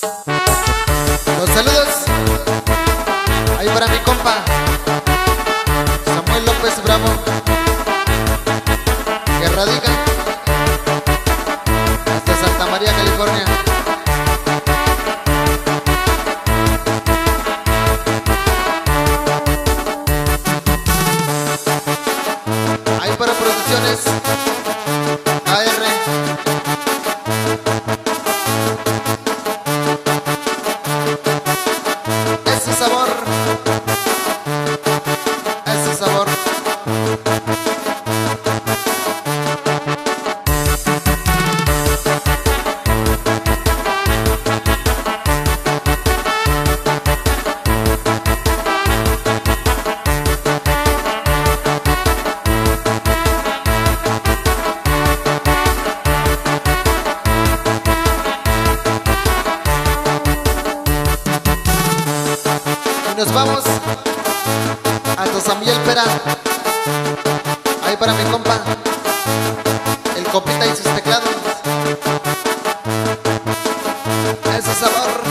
Los saludos ahí para mi compa Samuel López Bravo, que radica hasta Santa María, California. Ahí para Producciones AR. Ese sabor, ese sabor. Nos vamos a San Miguel Pera. Ahí para mi compa el Copita y sus teclados. Ese sabor.